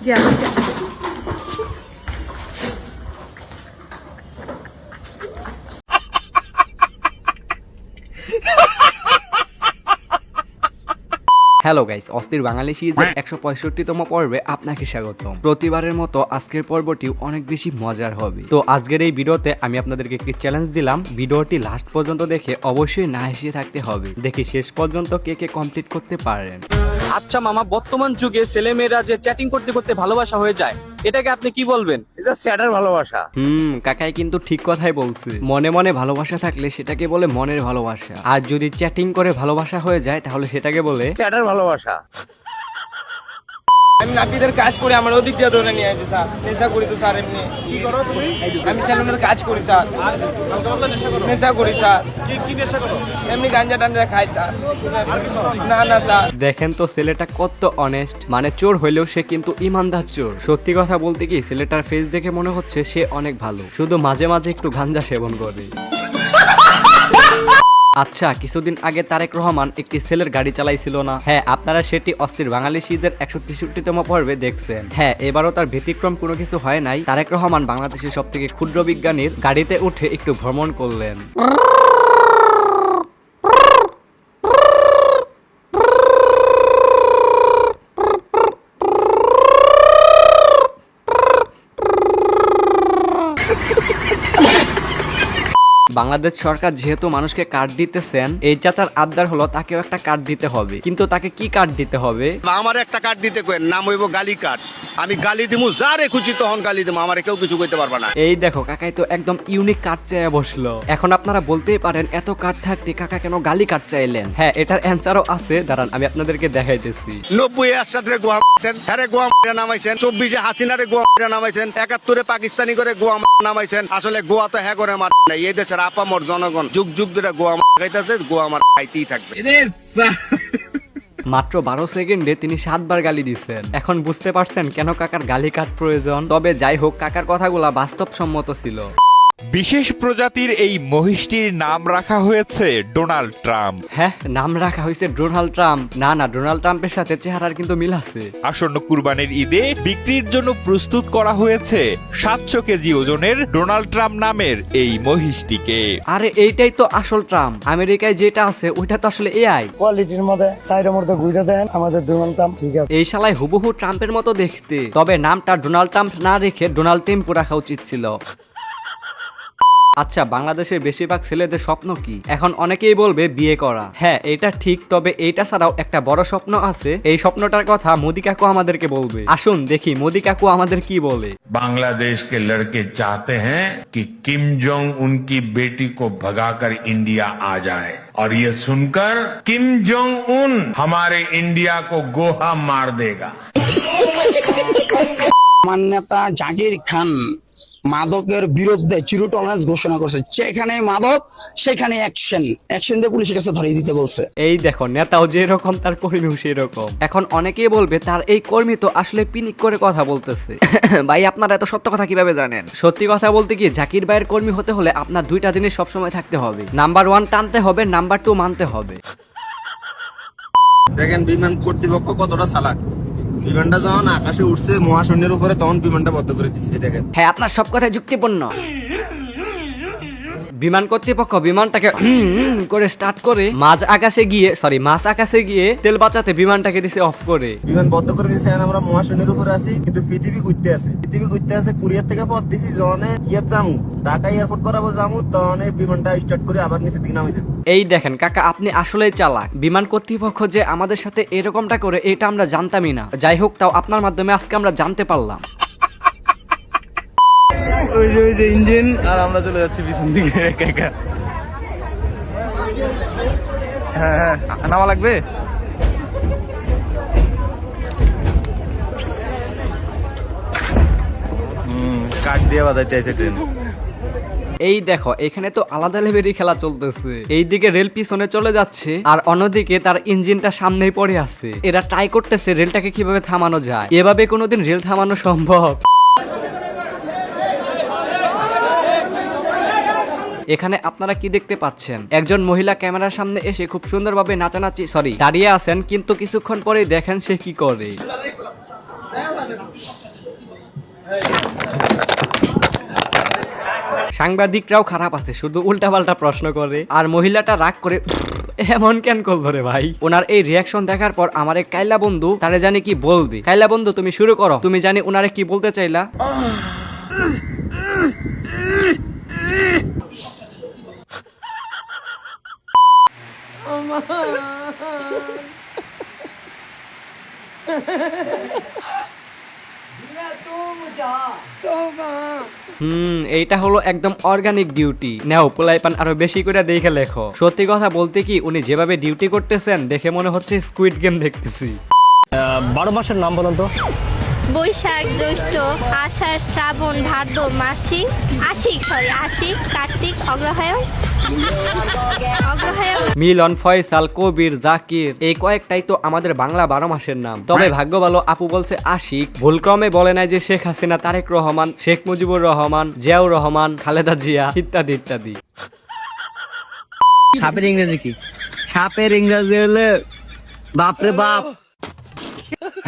Hello guys, অস্থির বাঙালি সিরিজের 165তম পর্বে আপনাকে স্বাগতম। প্রতিবারের মতো আজকের পর্বটি অনেক বেশি মজার হবে। তো আজকের এই ভিডিওতে আমি আপনাদেরকে একটি চ্যালেঞ্জ দিলাম, ভিডিওটি লাস্ট পর্যন্ত দেখে অবশ্যই না হেসে থাকতে হবে। দেখি শেষ পর্যন্ত কে কে কমপ্লিট করতে পারেন। আচ্ছা মামা, বর্তমান যুগে ছেলেমেয়েরা যে চ্যাটিং করতে করতে ভালোবাসা হয়ে যায়, এটাকে আপনি কি বলবেন? এটা স্যাটার ভালোবাসা। কাকাই কিন্তু ঠিক কথাই বলছে। মনে মনে ভালোবাসা থাকলে সেটাকে বলে মনের ভালোবাসা, আর যদি চ্যাটিং করে ভালোবাসা হয়ে যায় তাহলে সেটাকে বলে স্যাটার ভালোবাসা। আমি নাপিতের কাজ করি, আমার ওদিক দিয়ে ধরে নিয়ে আসি স্যার। নেশা করি তো স্যার। এমনি কি করো তুমি? আমি সেলুনের কাজ করি স্যার। নেশা করি স্যার। কি নেশা করো? এমনি গাঞ্জা টাঞ্জা খাই স্যার। না না স্যার। দেখেন তো ছেলেটা কত অনেস্ট, মানে চোর হইলেও সে কিন্তু ইমানদার চোর। সত্যি কথা বলতে কি, ছেলেটার ফেস দেখে মনে হচ্ছে সে অনেক ভালো, শুধু মাঝে মাঝে একটু গাঞ্জা সেবন করে। আচ্ছা, কিছুদিন আগে তারেক রহমান একটি ছেলের গাড়ি চালাইছিল না? হ্যাঁ, আপনারা সেটি অস্থির বাঙালি সিরিজের 163তম পর্বে দেখছেন। হ্যাঁ, এবারও তার ব্যতিক্রম কোনো কিছু হয় নাই। তারেক রহমান বাংলাদেশের সবথেকে ক্ষুদ্র বিজ্ঞানীর গাড়িতে উঠে একটু ভ্রমণ করলেন। বাংলাদেশ সরকার যেহেতু মানুষকে কার্ড দিতেছেন, এই চাচার আবদার হলো তাকেও একটা কার্ড দিতে হবে। কিন্তু তাকে কি কার্ড দিতে হবে? আমার একটা কার্ড দিতে কইন, নাম হইব গালি কার্ড। আমি গালি দিমু, যারে খুশি তখন গালি দিমু, আমারে কেউ কিছু কইতে পারবে না। এই দেখো, কাকাই তো একদম ইউনিক কার্ড চাইয়া বসলো। এখন আপনারা বলতেই পারেন এত কার্ড থাকতে কাকা কেন গালি কার্ড চাইলেন? হ্যাঁ, এটার অ্যান্সারও আছে, দাঁড়ান আমি আপনাদেরকে দেখাইতেছি। 90 এরশাদরে গোয়া মারছেন, হ্যারে গোয়া মারা নামাইছেন। 24 হাসিনারে গোয়া মারা নামাইছেন। 71 পাকিস্তানি করে গোয়া মারা নামাইছেন। আসলে গোয়া তো হ্যাঁ করে মার নাই। এই দেশের আপামর জনগণ যুগ যুগ ধরে গোয়া মারা খাইতেছে, গোয়া মারা খাইতেই থাকবে। মাত্র 12 সেকেন্ডে তিনি 7 বার গালি দিচ্ছেন। এখন বুঝতে পারছেন কেন কাকার গালি কার্ড প্রয়োজন। তবে যাই হোক, কাকার কথাগুলা বাস্তবসম্মত ছিল। বিশেষ প্রজাতির এই মহিষটির নাম রাখা হয়েছে ডোনাল্ড ট্রাম্প। হ্যাঁ, নাম রাখা হয়েছে ডোনাল্ড ট্রাম্প। না না, ডোনাল্ড ট্রাম্পের সাথে চেহারার কিন্তু মিল আছে। আসন্ন কুরবানির ঈদে বিক্রির জন্য প্রস্তুত করা হয়েছে 700 কেজি ওজনের ডোনাল্ড ট্রাম্প নামের এই মহিষটিকে। আরে এইটাই তো আসল ট্রাম্প। আমেরিকায় যেটা আছে ওইটা তো আসলে এআই। কোয়ালিটির মধ্যে সাইডের মধ্যে ঘুরে দেন আমাদের ডোনাল্ড ট্রাম্প, ঠিক আছে। এই শালায় হুবহু ট্রাম্পের মতো দেখতে। তবে নামটা ডোনাল্ড ট্রাম্প না রেখে ডোনাল্ড টেম্পো রাখা উচিত ছিল। আচ্ছা, বাংলাদেশের বেশিরভাগ ছেলেদের স্বপ্ন কি? এখন অনেকেই বলবে বিয়ে করা। হ্যাঁ, এটা ঠিক। তবে এইটা ছাড়াও একটা বড় স্বপ্ন আছে। এই স্বপ্নটার কথা মোদি কাকু আমাদেরকে বলবে। আসুন দেখি মোদি কাকু আমাদের কি বলে। बांग्लादेश के लड़के चाहते हैं कि किम जोंग उनकी बेटी को भगाकर इंडिया आ जाए और ये सुनकर किम जोंग उन हमारे इंडिया को गोहा मार देगा। আমার নেতা জাকির খান মাদকের বিরুদ্ধে জিরো টলারেন্স ঘোষণা করছে। যেখানে মাদক সেখানে অ্যাকশন দিয়ে পুলিশের কাছে ধরিয়ে দিতে বলছে। এই দেখো, নেতাও যেরকম তার কর্মীও সেরকম। এখন অনেকেই বলবে তার এই কর্মী তো আসলে পিনিক করে কথা বলতেছে। ভাই, আপনারা এত সত্য কথা কিভাবে জানেন? সত্যি কথা বলতে কি, জাকির ভাইয়ের কর্মী হতে হলে আপনার দুইটা জিনিস সবসময় থাকতে হবে। নাম্বার 1 টানতে হবে, নাম্বার 2 মানতে হবে। দেখেন বিমান কর্তৃপক্ষ কতটা চালাক। বিমানটা যখন আকাশে উঠছে মহাশূন্যের উপরে, তখন বিমানটা বন্ধ করে দিচ্ছে। দেখেন, হ্যাঁ, আপনার সব কথাই যুক্তিপূর্ণ। বিমান কর্তৃপক্ষ বিমানটাকে করে স্টার্ট করে মাঝ আকাশে গিয়ে তেল বাঁচাতে বিমানটাকে দিছে অফ করে। বিমান বন্ধ করে দিচ্ছে। আমরা মহাশূন্যের উপরে আছি, কিন্তু পৃথিবী ঘুরতে আছে। কুরিয়ার থেকে পথ দিছি, যখন যামু ঢাকা এয়ারপোর্ট বরাবর যামু, তখন বিমানটা স্টার্ট করে আবার নিচে দিকে নামাইছে। এই দেখেন কাকা, আপনি আসলেই চালাক। বিমান কর্তৃপক্ষ যে আমাদের সাথে এরকমটা করে এটা আমরা জানতামই না। যাই হোক, তাও আপনার মাধ্যমে আজকে আমরা জানতে পারলাম। ওই যে ইঞ্জিন, আর আমরা চলে যাচ্ছি পিছন দিকে একা একা। হ্যাঁ, নামা লাগবে। কাঠ দিয়ে বাজাইতে আছে ট্রেন। এই দেখো, এখানে তো আলাদা লেভেলের খেলা চলতেছে। এইদিকে রেল পিছনে চলে যাচ্ছে, আর অন্যদিকে তার ইঞ্জিনটা সামনেই পড়ে আছে। এরা ট্রাই করতেছে রেলটাকে কিভাবে থামানো যায়। এভাবে কোনোদিন রেল থামানো সম্ভব? এখানে আপনারা কি দেখতে পাচ্ছেন? একজন মহিলা ক্যামেরার সামনে এসে খুব সুন্দরভাবে নাচানাচি দাঁড়িয়ে আছেন, কিন্তু কিছুক্ষণ পরেই দেখেন সে কি করে। সাংবাদিকরাও খারাপ আছে, শুধু উল্টাপাল্টা প্রশ্ন করে। আর মহিলাটা রাগ করে এমন কেন করলো রে ভাই? ওনার এই রিয়াকশন দেখার পর আমার এক কাইলা বন্ধু তারে জানি কি বলবে। কাইলা বন্ধু তুমি শুরু করো, তুমি জানি ওনারে কি বলতে চাইলা। এইটা হলো একদম অর্গানিক ডিউটি। নাও পোলাইপান আরো বেশি করে দেখে লেখো। সত্যি কথা বলতে কি, উনি যেভাবে ডিউটি করতেছেন দেখে মনে হচ্ছে স্কুইড গেম দেখতেছি। 12 মাসের নাম বলুন তো। বৈশাখ, জ্যৈষ্ঠ, আষাঢ়, শ্রাবণ, ভাদ্র, আশ্বিন, কার্তিক, অগ্রহায়ণ। মিলন, ফয়সাল, কবির, জাকির, এই কয়েকটাই তো আমাদের বাংলা 12 মাসের নাম। তবে ভাগ্য ভালো আপু বলছে আশিক, ভুলক্রমে বলে নাই যে শেখ হাসিনা, তারেক রহমান, শেখ মুজিবুর রহমান, জিয়াউর রহমান, খালেদা জিয়া ইত্যাদি ইত্যাদি। সাপের ইংরেজি কি? সাপের ইংরেজি হলে বাপরে বাপ।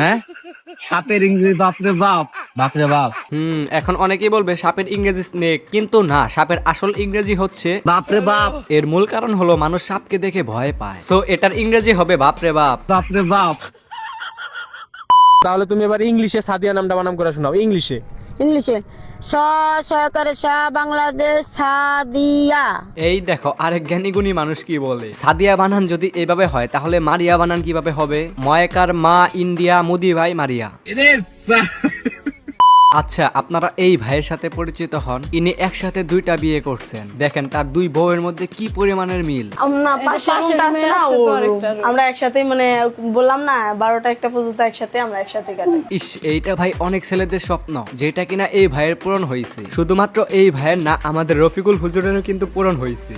হ্যাঁ, সাপের ইংরেজি বাপরে বাপ, বাপরে বাপ। এখন অনেকেই বলবে সাপের ইংরেজি স্নেক, কিন্তু না, সাপের আসল ইংরেজি হচ্ছে বাপরে বাপ। এর মূল কারণ হলো মানুষ সাপকে দেখে ভয় পায়, সো এটার ইংরেজি হবে বাপরে বাপ। বাপরে বাপ। তাহলে তুমি এবার ইংলিশে সাদিয়া নামটা বানাম করে শোনাও। ইংলিশে সহকারে বাংলাদেশ সাদিয়া। এই দেখো আরেক জ্ঞানীগুণী মানুষ কি বলে। সাদিয়া বানান যদি এইভাবে হয় তাহলে মারিয়া বানান কিভাবে হবে? ময়কার মা ইন্ডিয়া, মুদি ভাই মারিয়া। আচ্ছা, আপনারা এই ভাইয়ের সাথে পরিচিত হন। ইনি একসাথে 2টা বিয়ে করছেন। দেখেন তার 2 বউয়ের মধ্যে কি পরিমাণের মিল। আমরা একসাথে, মানে বললাম না 12টা 1টা পর্যন্ত একসাথে, আমরা একসাথে কাটাই। ইস, এইটা ভাই অনেক ছেলেদের স্বপ্ন, যেটা কিনা এই ভাইয়ের পূরণ হয়েছে। শুধুমাত্র এই ভাইয়ের না, আমাদের রফিকুল হুজুরেরও কিন্তু পূরণ হয়েছে।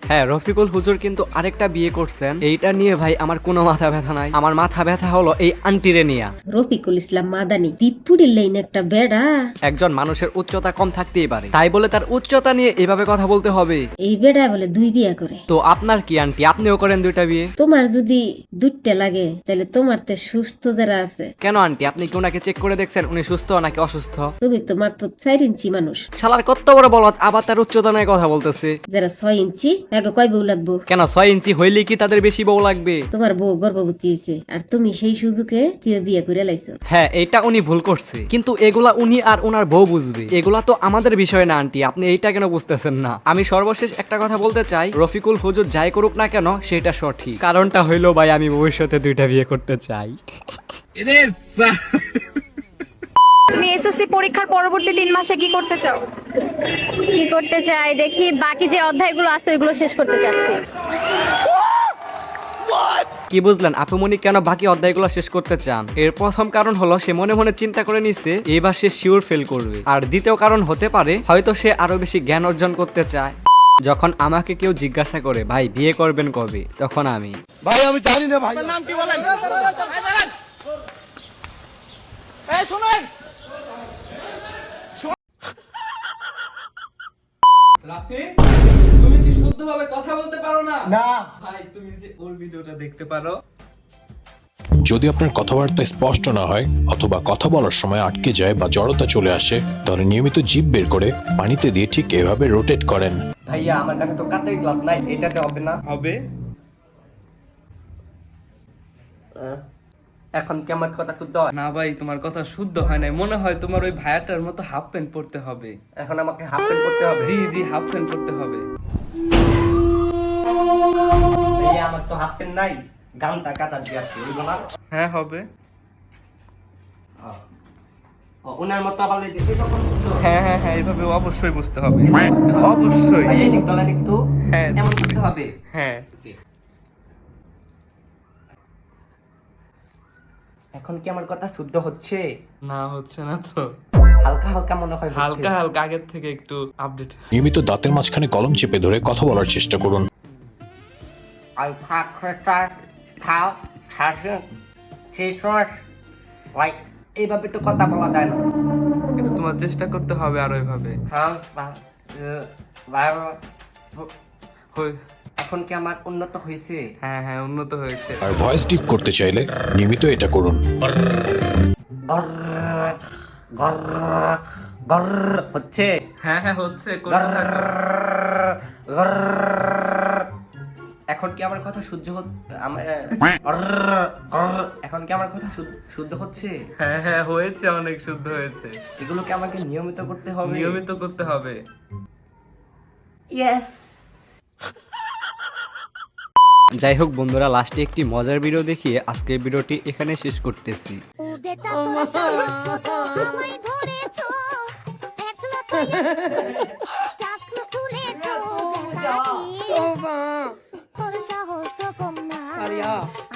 হ্যাঁ, রফিকুল হুজুর কিন্তু আরেকটা বিয়ে করছেন। এইটা নিয়ে ভাই আমার কোনো মাথা ব্যথা নাই। আমার মাথা ব্যথা হলো এই আন্টিরে নিয়া। রফিকুল ইসলাম মাদানি দিতপুরের লাইন একটা বেড়া। একজন মানুষের উচ্চতা কম থাকতেই পারে, তাই বলে তার উচ্চতা নিয়ে এভাবে কথা বলতে হবে? এই বেড়া বলে 2 বিয়ে করে। তো আপনার কি আন্টি, আপনিও করেন 2টা বিয়ে? তোমার যদি 2টা লাগে তাহলে তোমার তো সুস্থ যারা আছে। কেন আন্টি, আপনি কি ওনাকে চেক করে দেখছেন উনি সুস্থ নাকি অসুস্থ? তুমি তোমার তো 4 ইঞ্চি মানুষ। শালার কত বড় বলদ, আবার তার উচ্চতা নিয়ে কথা বলতেছে। যারা 6 ইঞ্চি, আগে কয় বউ লাগবো? কেন 6 ইঞ্চি হইলে কি তাদের বেশি বউ লাগবে? তোমার বউ গর্ভবতী হয়েছে আর তুমি সেই সুযোগে তুই বিয়ে করে লাইছো। হ্যাঁ, এটা উনি ভুল করছে, কিন্তু এগুলা উনি আর ওনার বউ বুঝবে। এগুলা তো আমাদের বিষয় না আন্টি, আপনি এইটা কেন বুঝতেছেন না? আমি সর্বশেষ একটা কথা বলতে চাই, রফিকুল হুজুর যাই করুক না কেন সেটা সঠিক। কারণটা হইলো ভাই, আমি ভবিষ্যতে 2টা বিয়ে করতে চাই। তুমি এসএসসি পরীক্ষার পরবর্তী 3 মাসে কি করতে চাও? কি করতে চাই দেখি, বাকি যে অধ্যায়গুলো আছে ওইগুলো শেষ করতে চাচ্ছি। কি বুঝলেন আপুমনি কেন বাকি অধ্যায়গুলো শেষ করতে চান? এর প্রথম কারণ হলো সে মনে মনে চিন্তা করে নিছে এবার সে শিওর ফেল করবে। আর দ্বিতীয় কারণ হতে পারে হয়তো সে আরো বেশি জ্ঞান অর্জন করতে চায়। যখন আমাকে কেউ জিজ্ঞাসা করে ভাই বিয়ে করবেন কবে, তখন আমি ভাই আমি জানি না ভাই। নাম কি বলেন? এই শুনেন, রাফি, তুমি কি শুদ্ধভাবে কথা বলতে পারো না? না ভাই, তুমি যে ওর ভিডিওটা দেখতে পারো। যদি আপনার কথাবার্তা স্পষ্ট না হয় অথবা কথা বলার সময় আটকে যায় বা জড়তা চলে আসে, তাহলে নিয়মিত জিভ বের করে পানিতে দিয়ে ঠিক এভাবে রোটেট করেন। ভাইয়া আমার কাছে তো কাতের গ্লাভ নাই, এটাতে হবে না? হবে। এখন কি আমার কথা শুদ্ধ হয়? না ভাই, তোমার কথা শুদ্ধ হয় না। মনে হয় তোমার ওই ভাইয়াটার মতো হাফ প্যান্ট পরতে হবে। এখন আমাকে হাফ প্যান্ট করতে হবে? জি জি, হাফ প্যান্ট পরতে হবে। ভাইয়া আমার তো হাফ প্যান্ট নাই, গানটা কাটা দিয়ে আছে, বুঝলো না? হ্যাঁ, হবে। ওনার মতো আবার হ্যাঁ হ্যাঁ হ্যাঁ, এইভাবে অবশ্যই বুঝতে হবে, অবশ্যই। এই দিক দলা একটু হ্যাঁ, এমন করতে হবে। হ্যাঁ। এখন কি আমার কথা শুদ্ধ হচ্ছে? না, হচ্ছে না তো। হালকা হালকা মনে হয় হচ্ছে। হালকা হালকা, আগের থেকে একটু আপডেট। নিয়মিত দাঁতের মাঝখানে কলম চেপে ধরে কথা বলার চেষ্টা করুন। ভাই এইভাবে তো কথা বলা যায় না। কিন্তু তোমার চেষ্টা করতে হবে আরো এভাবে। এখন কি আমার উন্নত হয়েছে? হ্যাঁ হ্যাঁ, উন্নত হয়েছে। আর ভয়েস ডিপ করতে চাইলে নিয়মিত এটা করুন। হচ্ছে? হ্যাঁ হ্যাঁ হচ্ছে, করতে থাকো। এখন কি আমার কথা এখন কি আমার কথা শুদ্ধ হচ্ছে? হ্যাঁ হ্যাঁ হয়েছে, অনেক শুদ্ধ হয়েছে। এগুলোকে আমাকে নিয়মিত করতে হবে। নিয়মিত করতে হবে। যাই হোক বন্ধুরা, লাস্টে একটি মজার ভিডিও দেখিয়ে আজকের ভিডিওটি এখানে শেষ করতেছি।